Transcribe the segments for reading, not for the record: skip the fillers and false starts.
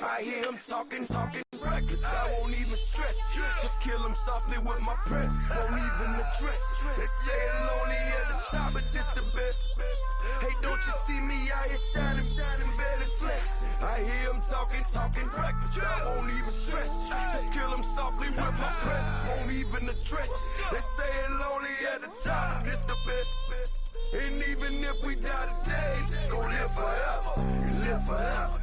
I hear him talking reckless. I won't even stress. Just kill him softly with my press. Won't even address. They say it lonely at the top, but this the best. Hey, don't you see me out here shining, barely flex. I hear him talking reckless. I won't even stress. Just kill him softly with my press. Won't even address. They say it lonely at the top, this the best. And even if we die today, gon' live forever. Live forever.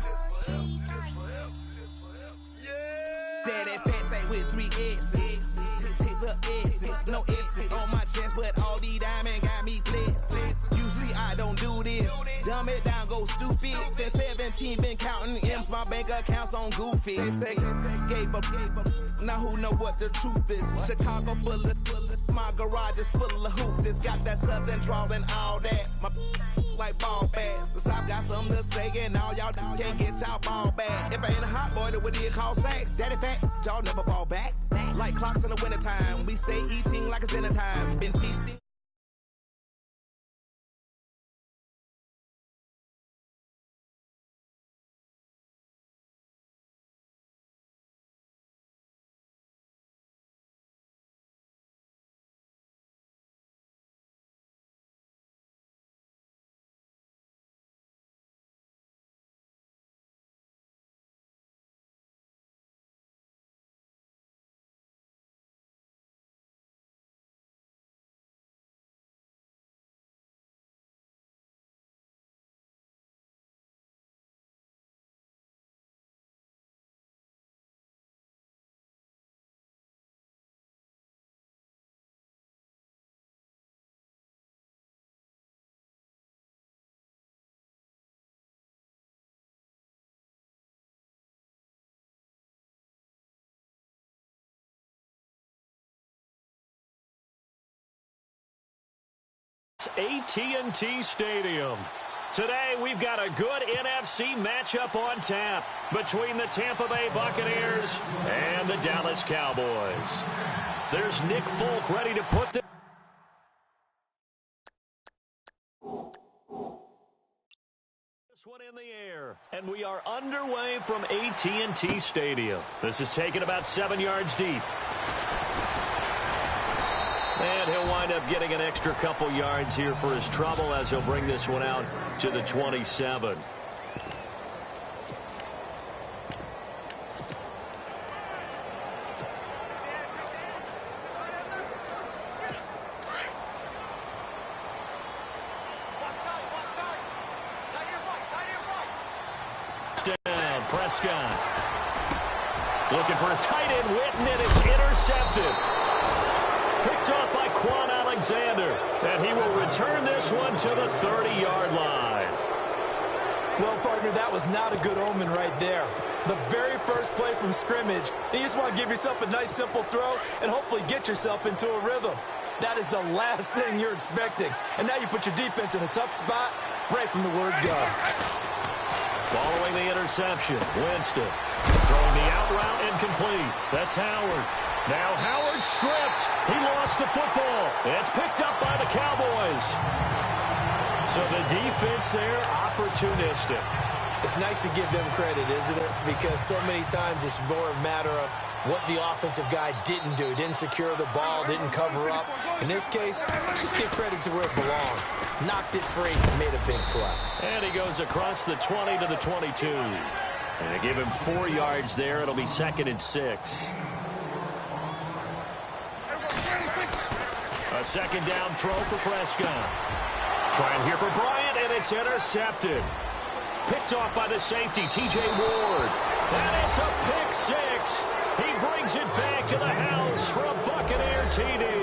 Daddy pants ain't with 3 X's. Take the X's, no X's on my chest, but all these diamonds got me blessed. Usually I don't do this. Dumb it down, go stupid. Since 17 been counting M's, my bank account's on goofy. Gave up. Now who know what the truth is? Chicago full of my garage is full of hoopers. Got that southern drawl and all that. My like ball bags. The South got something to say, and all y'all can't get y'all ball back. If I ain't a hot boy, then what do you call sacks? Daddy fact, y'all never ball back. Like clocks in the wintertime, we stay eating like it's dinner time. Been feasting. AT&T Stadium. Today, we've got a good NFC matchup on tap between the Tampa Bay Buccaneers and the Dallas Cowboys. There's Nick Folk ready to put this one in the air, and we are underway from AT&T Stadium. This is taken about 7 yards deep. And he'll wind up getting an extra couple yards here for his trouble as he'll bring this one out to the 27. Down, Prescott. Looking for his tight end, Witten, and it's intercepted. Picked off by Quan Alexander, and he will return this one to the 30-yard line. Well, partner, that was not a good omen right there. The very first play from scrimmage, you just want to give yourself a nice, simple throw and hopefully get yourself into a rhythm. That is the last thing you're expecting. And now you put your defense in a tough spot right from the word go. Following the interception, Winston throwing the out route incomplete. That's Howard. Now Howard stripped. He lost the football. It's picked up by the Cowboys. So the defense there, opportunistic. It's nice to give them credit, isn't it? Because so many times it's more a matter of what the offensive guy didn't do. Didn't secure the ball, didn't cover up. In this case, just give credit to where it belongs. Knocked it free, made a big play. And he goes across the 20 to the 22. And they give him 4 yards there. It'll be 2nd and 6. A second down throw for Prescott. Trying here for Bryant, and it's intercepted. Picked off by the safety, T.J. Ward. And it's a pick 6. He brings it back to the house for a Buccaneer TD.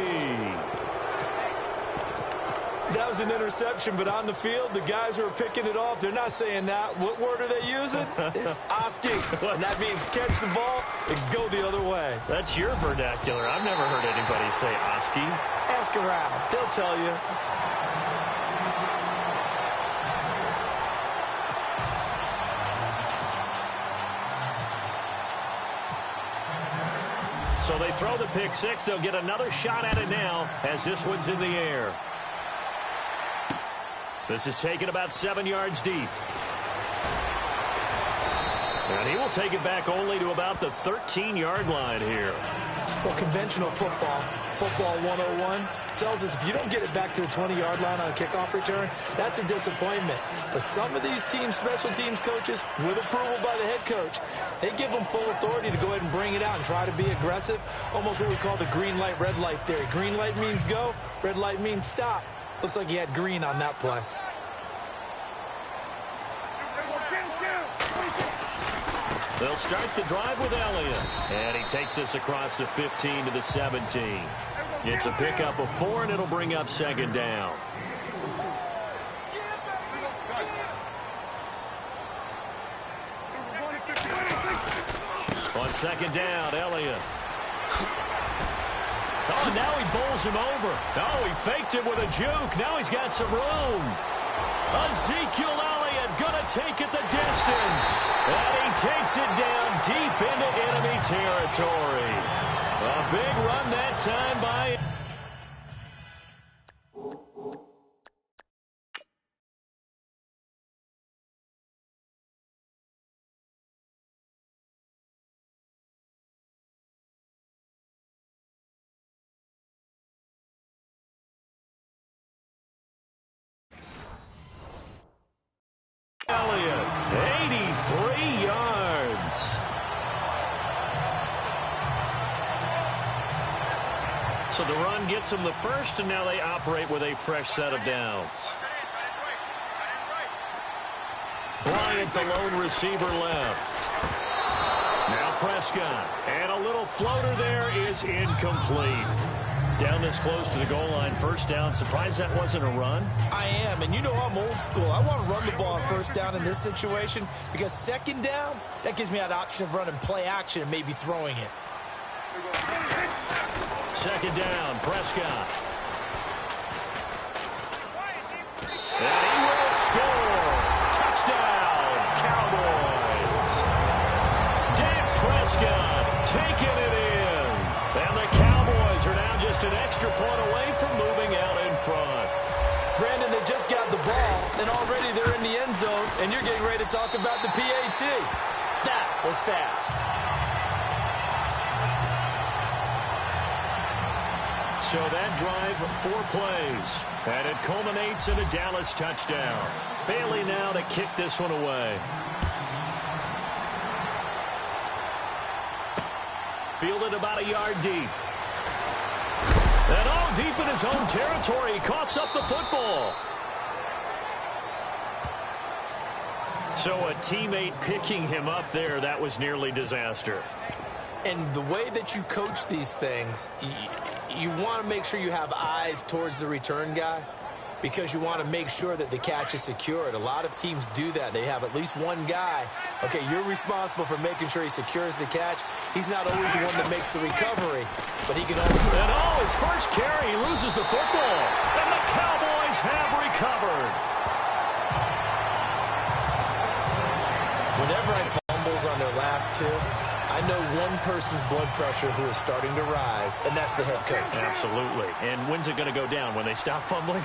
That was an interception, but on the field, the guys who are picking it off, they're not saying that. What word are they using? It's asking. And that means catch the ball and go the other way. That's your vernacular. I've never heard anybody say asking. Ask around. They'll tell you. So they throw the pick 6. They'll get another shot at it now as this one's in the air. This is taken about 7 yards deep. And he will take it back only to about the 13-yard line here. Well, conventional football 101, tells us if you don't get it back to the 20-yard line on a kickoff return, that's a disappointment. But some of these teams, special teams coaches, with approval by the head coach, they give them full authority to go ahead and bring it out and try to be aggressive, almost what we call the green light, red light theory. Green light means go, red light means stop. Looks like he had green on that play. They'll start the drive with Elliott. And he takes us across the 15 to the 17. It's a pickup of 4, and it'll bring up second down. On second down, Elliott. Oh, now he bowls him over. Oh, he faked it with a juke. Now he's got some room. Ezekiel Elliott gonna take it the distance. And he takes it down deep into enemy territory. A big run that time by... Elliott, 83 yards. So the run gets them the first, and now they operate with a fresh set of downs. Bryant, the lone receiver, left. Now Prescott, and a little floater there is incomplete. Down this close to the goal line, first down. Surprised that wasn't a run? I am, and you know I'm old school. I want to run the ball on first down in this situation because second down, that gives me that option of running play action and maybe throwing it. Second down, Prescott. And he will score. Touchdown, Cowboys. Dak Prescott taking it in. And the Cowboys are now just an extra point away from moving out in front. Brandon, they just got the ball, and already they're in the end zone, and you're getting ready to talk about the PAT. That was fast. So that drive, 4 plays, and it culminates in a Dallas touchdown. Bailey now to kick this one away. Fielded about a yard deep. And all deep in his own territory, he coughs up the football. So a teammate picking him up there, that was nearly disaster. And the way that you coach these things, you want to make sure you have eyes towards the return guy because you want to make sure that the catch is secured. A lot of teams do that. They have at least one guy. Okay, you're responsible for making sure he secures the catch. He's not always the one that makes the recovery, but he can always... And his first carry, he loses the football. And the Cowboys have recovered. Whenever I fumbles on their last two, I know one person's blood pressure who is starting to rise, and that's the head coach. Absolutely. And when's it going to go down? When they stop fumbling?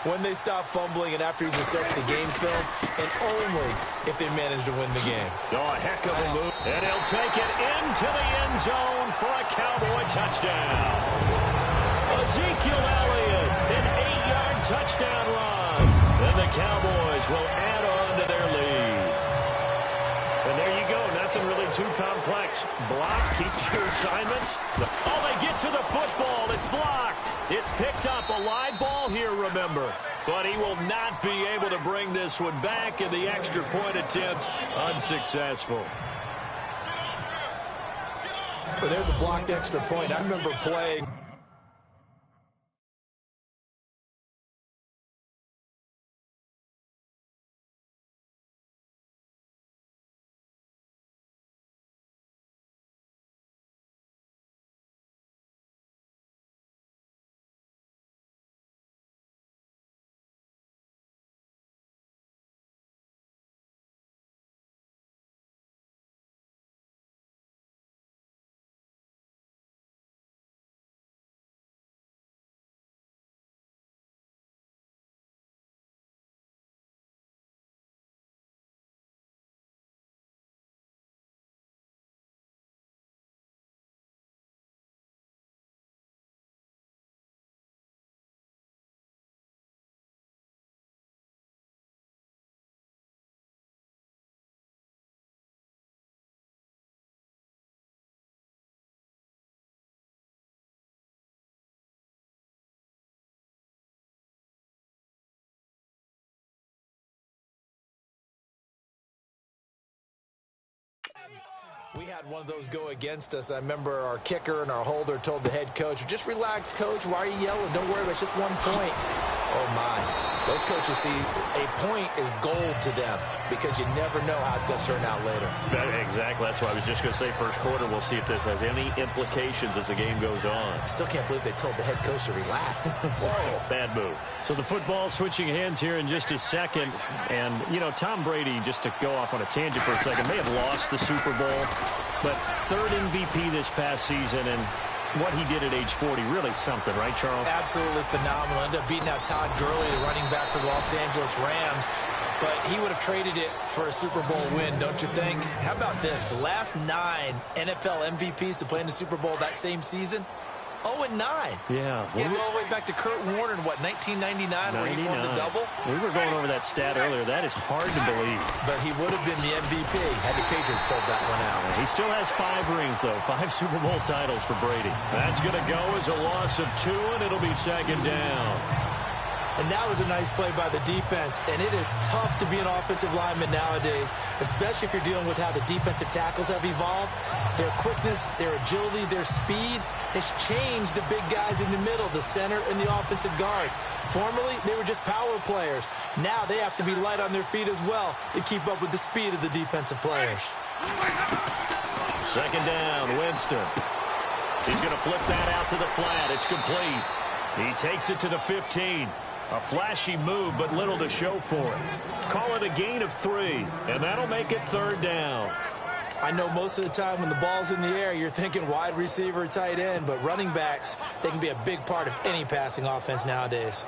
When they stop fumbling and after he's assessed the game film, and only if they manage to win the game. Oh, a heck of a move. And he'll take it into the end zone for a Cowboy touchdown. Ezekiel Elliott, an 8-yard touchdown run. And the Cowboys will add on to their lead. And there you go. Nothing really too complex. Block, keep your assignments. Oh, they get to the football. It's blocked. It's picked up. A live ball here, remember. But he will not be able to bring this one back, and the extra point attempt unsuccessful. But there's a blocked extra point. I remember playing... We had one of those go against us. I remember our kicker and our holder told the head coach, just relax, coach. Why are you yelling? Don't worry about it. It's just 1 point. Oh, my. Those coaches see a point is gold to them because you never know how it's going to turn out later. Exactly. That's why I was just going to say first quarter. We'll see if this has any implications as the game goes on. I still can't believe they told the head coach to relax. Whoa, bad move. So the football switching hands here in just a second. And, you know, Tom Brady, just to go off on a tangent for a second, may have lost the Super Bowl, but third MVP this past season, and what he did at age 40, really something, right, Charles? Absolutely phenomenal. Ended up beating out Todd Gurley, the running back for the Los Angeles Rams, but he would have traded it for a Super Bowl win, don't you think? How about this? The last 9 NFL MVPs to play in the Super Bowl that same season, 0-9. Yeah. He had all the way back to Kurt Warner in, 1999, where he won the double? We were going over that stat earlier. That is hard to believe. But he would have been the MVP had the Patriots pulled that one out. He still has 5 rings, though. 5 Super Bowl titles for Brady. That's going to go as a loss of 2, and it'll be second down. And that was a nice play by the defense. And it is tough to be an offensive lineman nowadays, especially if you're dealing with how the defensive tackles have evolved. Their quickness, their agility, their speed has changed the big guys in the middle, the center and the offensive guards. Formerly, they were just power players. Now they have to be light on their feet as well to keep up with the speed of the defensive players. Second down, Winston. He's going to flip that out to the flat. It's complete. He takes it to the 15. A flashy move, but little to show for it. Call it a gain of 3, and that'll make it third down. I know most of the time when the ball's in the air, you're thinking wide receiver, tight end, but running backs, they can be a big part of any passing offense nowadays.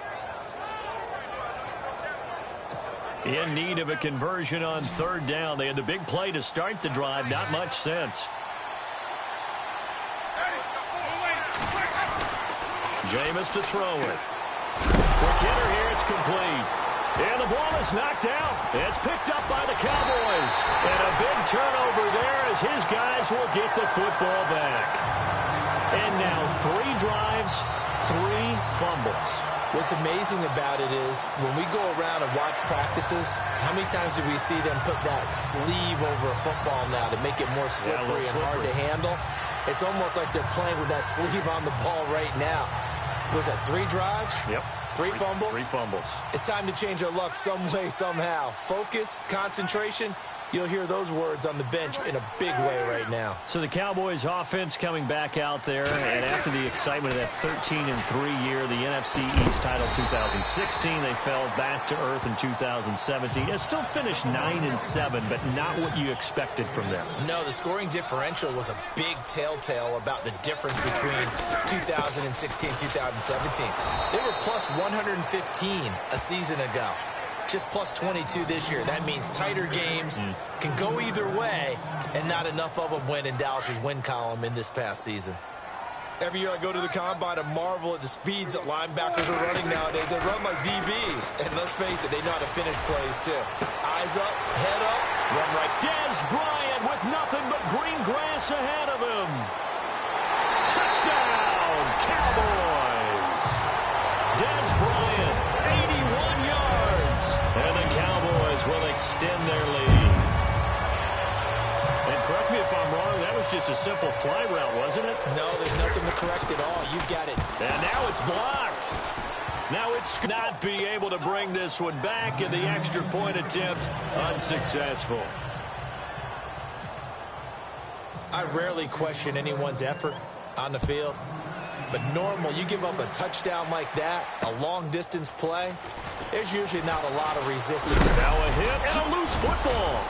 In need of a conversion on third down. They had the big play to start the drive. Not much sense. Jameis to throw it. Quick hitter here. It's complete. And the ball is knocked out. It's picked up by the Cowboys. And a big turnover there as his guys will get the football back. And now 3 drives, 3 fumbles. What's amazing about it is when we go around and watch practices, how many times do we see them put that sleeve over a football now to make it more slippery and hard to handle? It's almost like they're playing with that sleeve on the ball right now. Was that 3 drives? Yep. 3 fumbles? 3 fumbles. It's time to change our luck some way, somehow. Focus, concentration. You'll hear those words on the bench in a big way right now. So the Cowboys offense coming back out there, and after the excitement of that 13-3 year, the NFC East title 2016, they fell back to earth in 2017. It still finished 9-7, but not what you expected from them. No, the scoring differential was a big telltale about the difference between 2016 and 2017. They were plus 115 a season ago. Just plus 22 this year. That means tighter games can go either way, and not enough of them went in Dallas's win column in this past season. Every year I go to the combine and marvel at the speeds that linebackers are running nowadays. They run like DBs, and let's face it, they know how to finish plays too. Eyes up, head up, run right. Dez Bryant with nothing but green grass ahead of him. Touchdown, Cowboys. Dez Bryant, 81 yards. And the Cowboys will extend their lead. And correct me if I'm wrong, that was just a simple fly route, wasn't it? No, there's nothing to correct at all. You got it. And now it's blocked. Now it's not be able to bring this one back, and the extra point attempt unsuccessful. I rarely question anyone's effort on the field. But normal, you give up a touchdown like that, a long-distance play, there's usually not a lot of resistance. Now a hit and a loose football.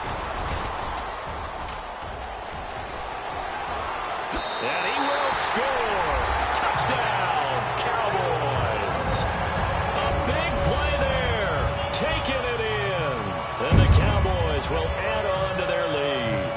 And he will score. Touchdown, Cowboys. A big play there. Taking it in. And the Cowboys will add on to their lead.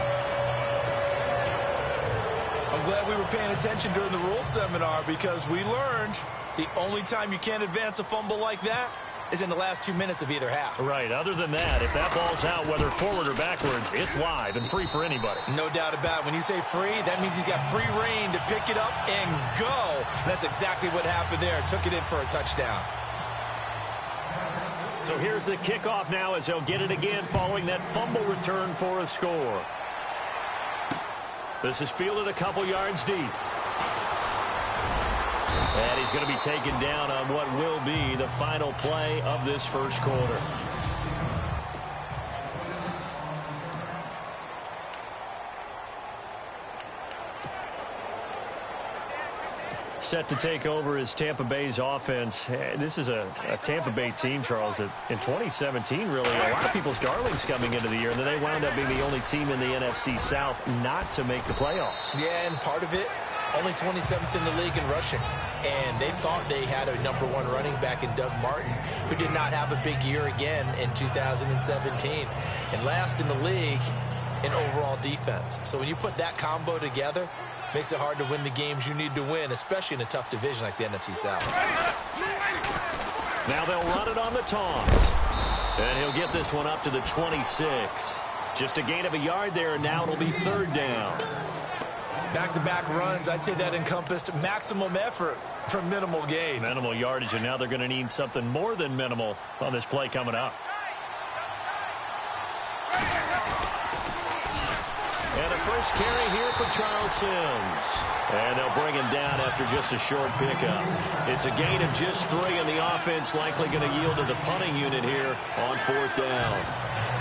I'm glad we were paying attention during the rules seminar because we learned the only time you can't advance a fumble like that is in the last 2 minutes of either half. Right. Other than that, if that ball's out, whether forward or backwards, it's live and free for anybody. No doubt about it. When you say free, that means he's got free reign to pick it up and go. And that's exactly what happened there. Took it in for a touchdown. So here's the kickoff now as they'll get it again following that fumble return for a score. This is fielded a couple yards deep. And he's going to be taken down on what will be the final play of this first quarter. Set to take over is Tampa Bay's offense. This is a Tampa Bay team, Charles, that in 2017, really, a lot of people's darlings coming into the year, and then they wound up being the only team in the NFC South not to make the playoffs. Yeah, and part of it, only 27th in the league in rushing. And they thought they had a #1 running back in Doug Martin, who did not have a big year again in 2017. And last in the league in overall defense. So when you put that combo together, makes it hard to win the games you need to win, especially in a tough division like the NFC South. Now they'll run it on the toss. And he'll get this one up to the 26. Just a gain of a yard there, and now it'll be 3rd down. Back-to-back runs, I'd say that encompassed maximum effort for minimal gain. Minimal yardage, and now they're going to need something more than minimal on this play coming up. And a first carry here for Charles Sims. And they'll bring him down after just a short pickup. It's a gain of just 3, and the offense likely going to yield to the punting unit here on 4th down.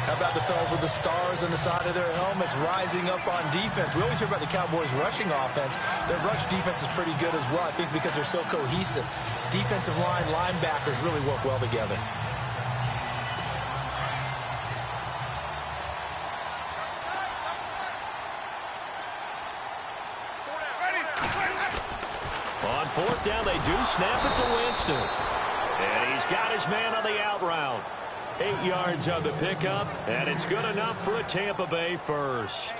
How about the fellas with the stars on the side of their helmets rising up on defense? We always hear about the Cowboys' rushing offense. Their rush defense is pretty good as well, I think, because they're so cohesive. Defensive line, linebackers really work well together. On 4th down, they do snap it to Winston. And he's got his man on the out route. 8 yards on the pickup, and it's good enough for a Tampa Bay first.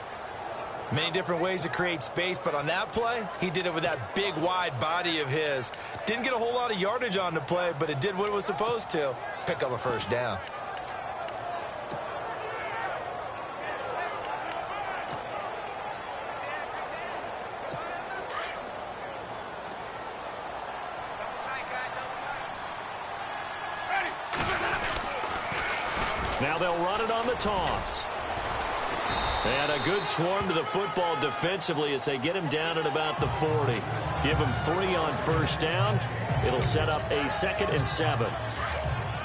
Many different ways to create space, but on that play, he did it with that big, wide body of his. Didn't get a whole lot of yardage on the play, but it did what it was supposed to. Pick up a first down. Now they'll run it on the toss. And a good swarm to the football defensively as they get him down at about the 40. Give him 3 on first down. It'll set up a 2nd and 7.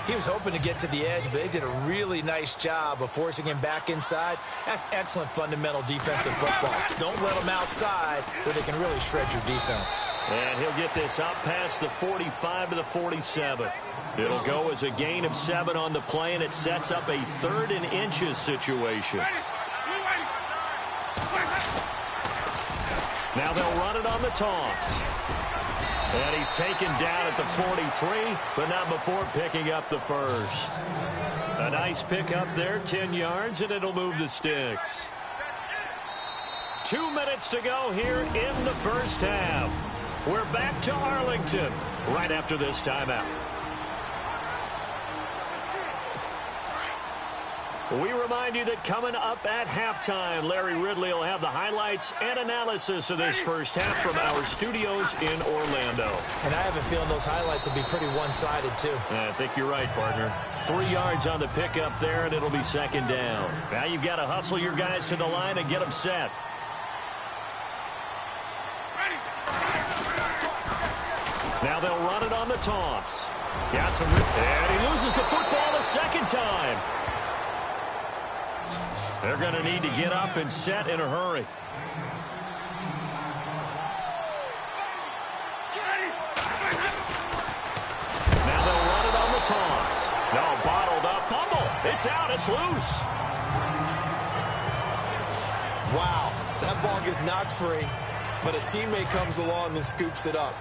He was hoping to get to the edge, but they did a really nice job of forcing him back inside. That's excellent fundamental defensive football. Don't let him outside where they can really shred your defense. And he'll get this up past the 45 to the 47. It'll go as a gain of 7 on the play, and it sets up a 3rd and inches situation. Now they'll run it on the toss. And he's taken down at the 43, but not before picking up the first. A nice pickup there, 10 yards, and it'll move the sticks. 2 minutes to go here in the first half. We're back to Arlington right after this timeout. We remind you that coming up at halftime, Larry Ridley will have the highlights and analysis of this first half from our studios in Orlando. And I have a feeling those highlights will be pretty one-sided, too. I think you're right, partner. 3 yards on the pickup there, and it'll be 2nd down. Now you've got to hustle your guys to the line and get them set. Now they'll run it on the toss. Got some, and he loses the football a 2nd time. They're going to need to get up and set in a hurry. Now they'll run it on the toss. No, bottled up. Fumble. It's out. It's loose. Wow, that ball gets knocked free, but a teammate comes along and scoops it up.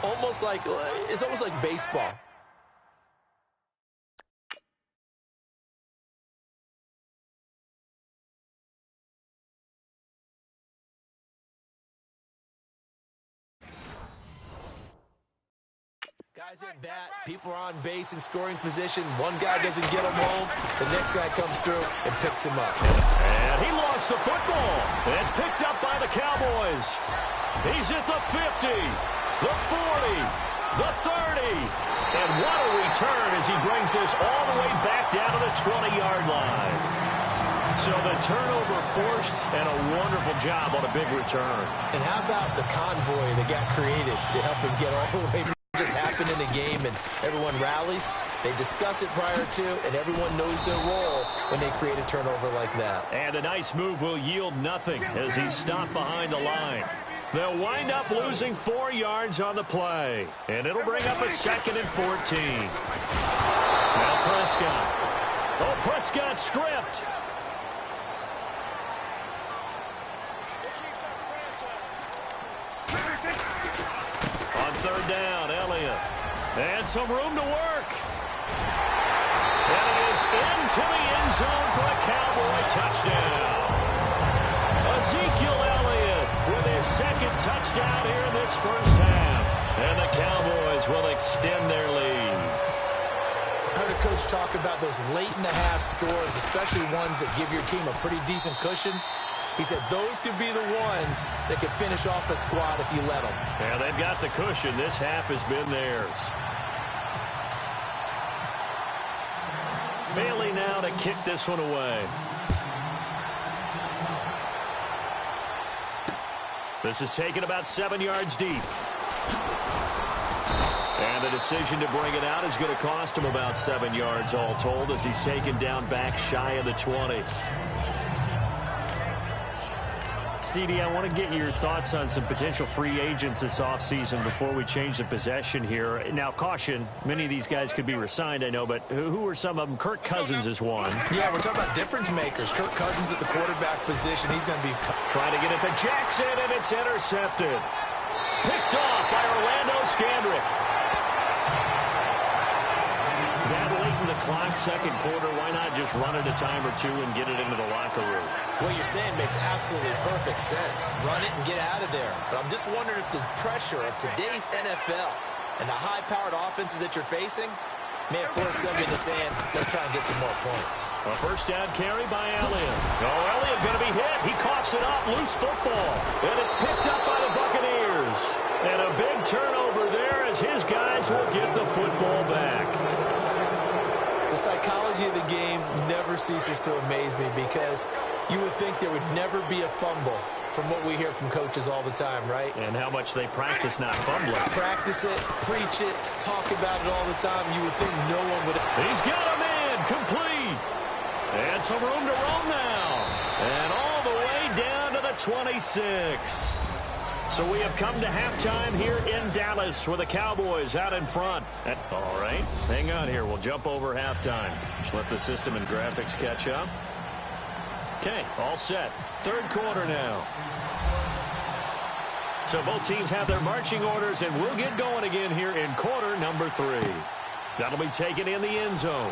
It's almost like baseball. Guys at bat, people are on base in scoring position. One guy doesn't get him home. The next guy comes through and picks him up. And he lost the football. It's picked up by the Cowboys. He's at the 50, the 40, the 30. And what a return as he brings this all the way back down to the 20-yard line. So the turnover forced, and a wonderful job on a big return. And how about the convoy that got created to help him get all the way? Just happened in a game and everyone rallies. They discuss it prior to, and everyone knows their role when they create a turnover like that. And a nice move will yield nothing as he's stopped behind the line. They'll wind up losing 4 yards on the play, and it'll bring up a 2nd and 14. Now Prescott. Oh, Prescott stripped. On 3rd down, Elliott. And some room to work. And it is into the end zone for a Cowboy touchdown. Ezekiel Elliott with his 2nd touchdown here in this first half. And the Cowboys will extend their lead. I heard a coach talk about those late-in-the-half scores, especially ones that give your team a pretty decent cushion. He said those could be the ones that could finish off a squad if you let them. Yeah, they've got the cushion. This half has been theirs. Bailey now to kick this one away. This is taken about 7 yards deep. And the decision to bring it out is going to cost him about 7 yards all told as he's taken down back shy of the 20. CD, I want to get your thoughts on some potential free agents this offseason before we change the possession here. Now, caution, many of these guys could be re-signed, I know, but who are some of them? Kirk Cousins is one. Yeah, we're talking about difference makers. Kirk Cousins at the quarterback position. He's going to be trying to get it to Jackson, and it's intercepted. Picked off by Orlando Scandrick. That late in the clock, 2nd quarter, why not just run it a time or two and get it into the locker room? What you're saying makes absolutely perfect sense. Run it and get out of there. But I'm just wondering if the pressure of today's NFL and the high-powered offenses that you're facing may have forced them into saying, let's try and get some more points. A 1st down carry by Elliott. Oh, Elliott going to be hit. He coughs it up. Loose football. And it's picked up by the Buccaneers. And a big turnover there as his guys will get the football back. The psychology of the game never ceases to amaze me because you would think there would never be a fumble from what we hear from coaches all the time, right? And how much they practice not fumbling. Practice it, preach it, talk about it all the time. You would think no one would. He's got a man complete. And some room to roam now. And all the way down to the 26. So we have come to halftime here in Dallas with the Cowboys out in front. All right, hang on here. We'll jump over halftime. Just let the system and graphics catch up. Okay, all set. 3rd quarter now. So both teams have their marching orders, and we'll get going again here in quarter number 3. That'll be taken in the end zone.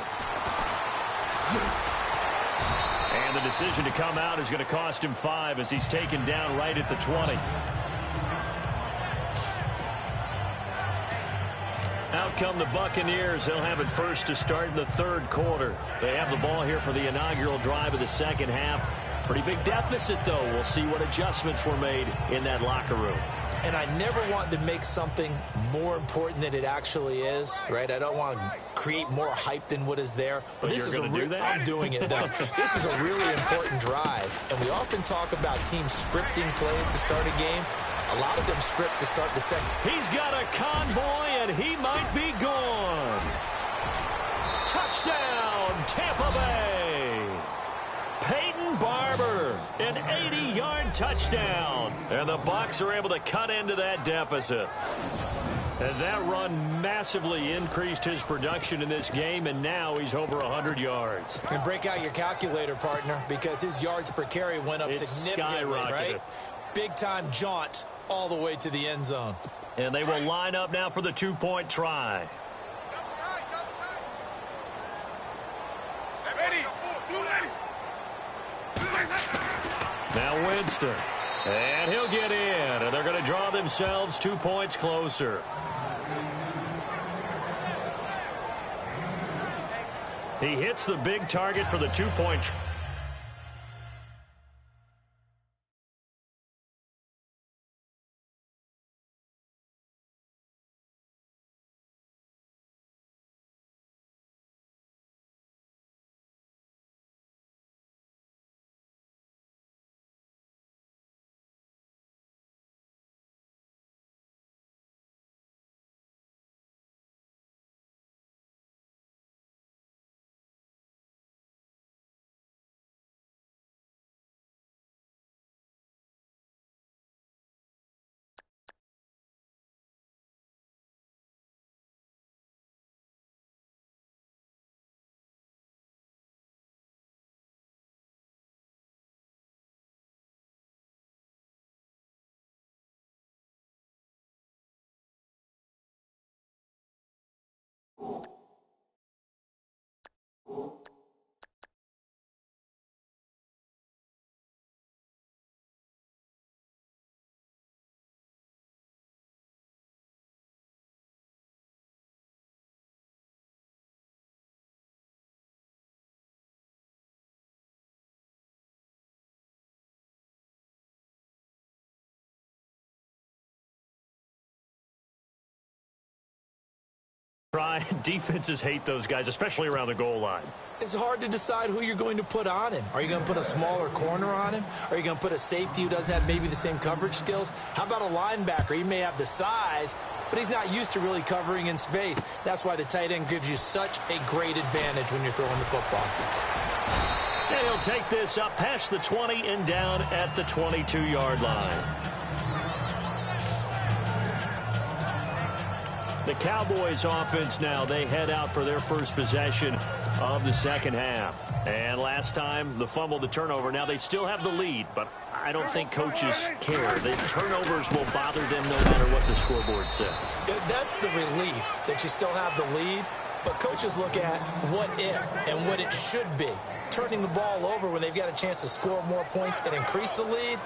And the decision to come out is going to cost him 5 as he's taken down right at the 20. Out come the Buccaneers. They'll have it first to start in the 3rd quarter. They have the ball here for the inaugural drive of the 2nd half. Pretty big deficit, though. We'll see what adjustments were made in that locker room. And I never want to make something more important than it actually is, right? I don't want to create more hype than what is there. But this is I'm doing it, though. This is a really important drive. And we often talk about teams scripting plays to start a game. A lot of them script to start the 2nd. He's got a convoy, and he might be gone. Touchdown, Tampa Bay. Peyton Barber, an 80-yard touchdown. And the Bucs are able to cut into that deficit. And that run massively increased his production in this game, and now he's over 100 yards. And break out your calculator, partner, because his yards per carry went up significantly, right? Big-time jaunt all the way to the end zone. And they will line up now for the 2-point try. Now Winston. And he'll get in. And they're going to draw themselves 2 points closer. He hits the big target for the 2-point try. Defenses hate those guys, especially around the goal line. It's hard to decide who you're going to put on him. Are you going to put a smaller corner on him? Are you going to put a safety who doesn't have maybe the same coverage skills? How about a linebacker? He may have the size, but he's not used to really covering in space. That's why the tight end gives you such a great advantage when you're throwing the football. And he'll take this up past the 20 and down at the 22-yard line. The Cowboys offense now, they head out for their first possession of the second half. And last time, the fumble, the turnover. Now they still have the lead, but I don't think coaches care. The turnovers will bother them no matter what the scoreboard says. That's the relief that you still have the lead, but coaches look at what if and what it should be. Turning the ball over when they've got a chance to score more points and increase the lead,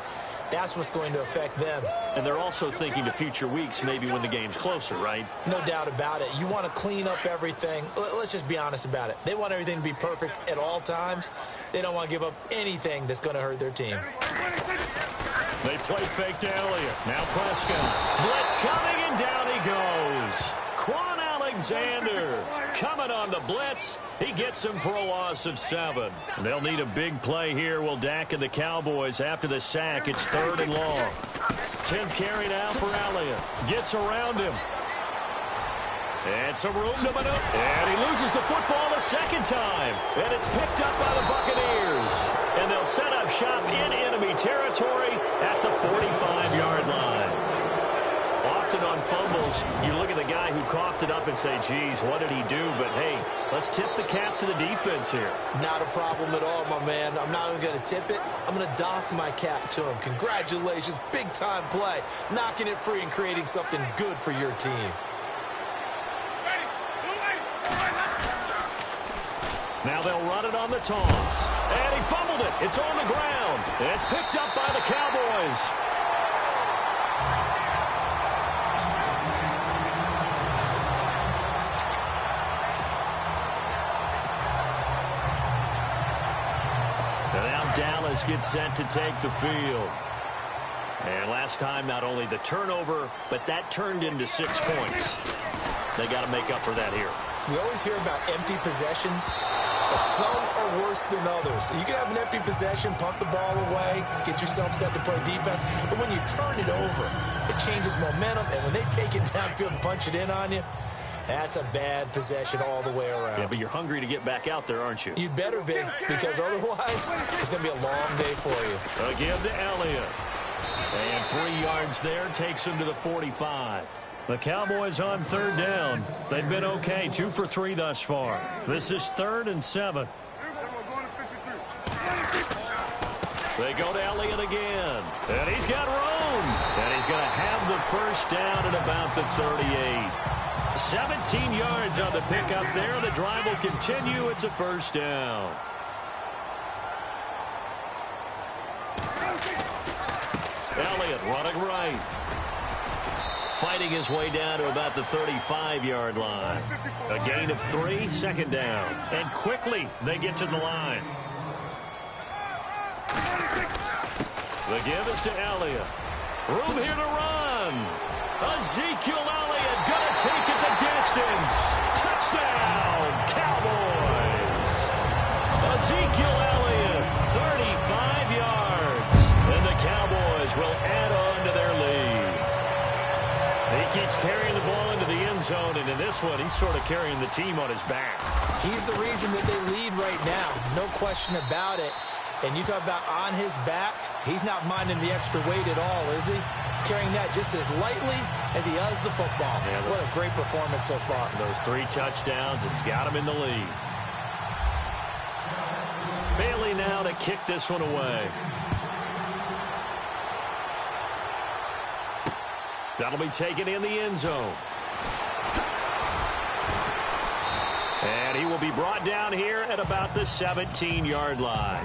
that's what's going to affect them. And they're also thinking to future weeks, maybe when the game's closer, right? No doubt about it. You want to clean up everything. Let's just be honest about it. They want everything to be perfect at all times. They don't want to give up anything that's going to hurt their team. They play fake to Elliott. Now Prescott. Blitz coming, and down he goes. Quan Alexander coming on the blitz. He gets him for a loss of 7. They'll need a big play here. Will Dak and the Cowboys after the sack. It's 3rd and long. 10th carry now for Elliott. Gets around him. And some room to maneuver. And he loses the football a second time. And it's picked up by the Buccaneers. And they'll set up shop in enemy territory at the 45-yard line. Often on fumbles, you look at the guy who coughed it up and say, geez, what did he do? But, hey, let's tip the cap to the defense here. Not a problem at all, my man. I'm not even going to tip it. I'm going to doff my cap to him. Congratulations, big-time play. Knocking it free and creating something good for your team. Now they'll run it on the toss. And he fumbled it. It's on the ground. And it's picked up by the Cowboys. And now Dallas gets set to take the field. And last time, not only the turnover, but that turned into 6 points. They got to make up for that here. We always hear about empty possessions. Some are worse than others. You can have an empty possession, punt the ball away, get yourself set to play defense. But when you turn it over, it changes momentum. And when they take it downfield and punch it in on you, that's a bad possession all the way around. Yeah, but you're hungry to get back out there, aren't you? You better be, because otherwise it's going to be a long day for you. A give to Elliott. And 3 yards there takes him to the 45. The Cowboys on 3rd down. They've been okay, 2 for 3 thus far. This is 3rd and 7. They go to Elliott again. And he's got room. And he's going to have the first down at about the 38. 17 yards on the pickup there. The drive will continue. It's a first down. Elliott running right. Fighting his way down to about the 35-yard line. A gain of 3, 2nd down. And quickly they get to the line. The give is to Elliott. Room here to run. Ezekiel Elliott gonna take it the distance. Touchdown, Cowboys. Ezekiel Elliott, 35 yards. And the Cowboys will add on to their lead. He keeps carrying the ball into the end zone, and in this one, he's sort of carrying the team on his back. He's the reason that they lead right now. No question about it. And you talk about on his back, he's not minding the extra weight at all, is he? Carrying that just as lightly as he does the football. Yeah, what a great performance so far. Those 3 touchdowns, it's got him in the lead. Bailey now to kick this one away. That'll be taken in the end zone. And he will be brought down here at about the 17-yard line.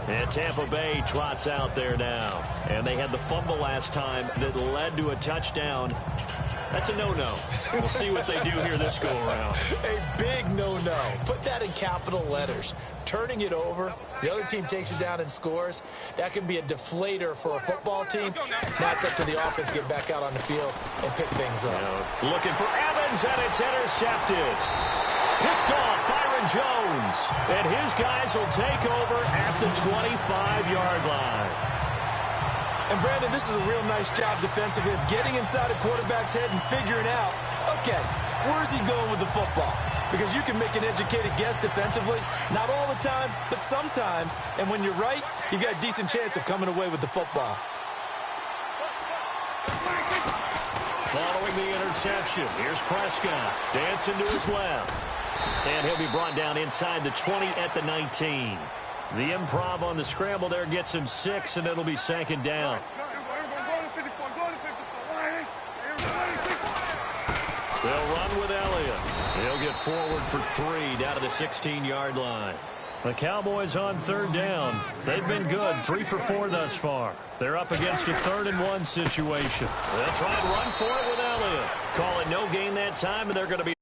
And Tampa Bay trots out there now. And they had the fumble last time that led to a touchdown. That's a no-no. We'll see what they do here this go-around. A big no-no. Put that in capital letters. Turning it over, the other team takes it down and scores. That can be a deflator for a football team. Now it's up to the offense to get back out on the field and pick things up. Looking for Evans, and it's intercepted. Picked off Byron Jones. And his guys will take over at the 25-yard line. And, Brandon, this is a real nice job defensively of getting inside a quarterback's head and figuring out, okay, where's he going with the football? Because you can make an educated guess defensively, not all the time, but sometimes. And when you're right, you've got a decent chance of coming away with the football. Following the interception, here's Prescott. Dancing to his left. And he'll be brought down inside the 20 at the 19. The improv on the scramble there gets him 6, and it'll be second down. They'll run with Elliott. He'll get forward for 3 down to the 16-yard line. The Cowboys on third down. They've been good, 3 for 4 thus far. They're up against a 3rd-and-1 situation. They'll try and run for it with Elliott. Call it no gain that time, and they're going to be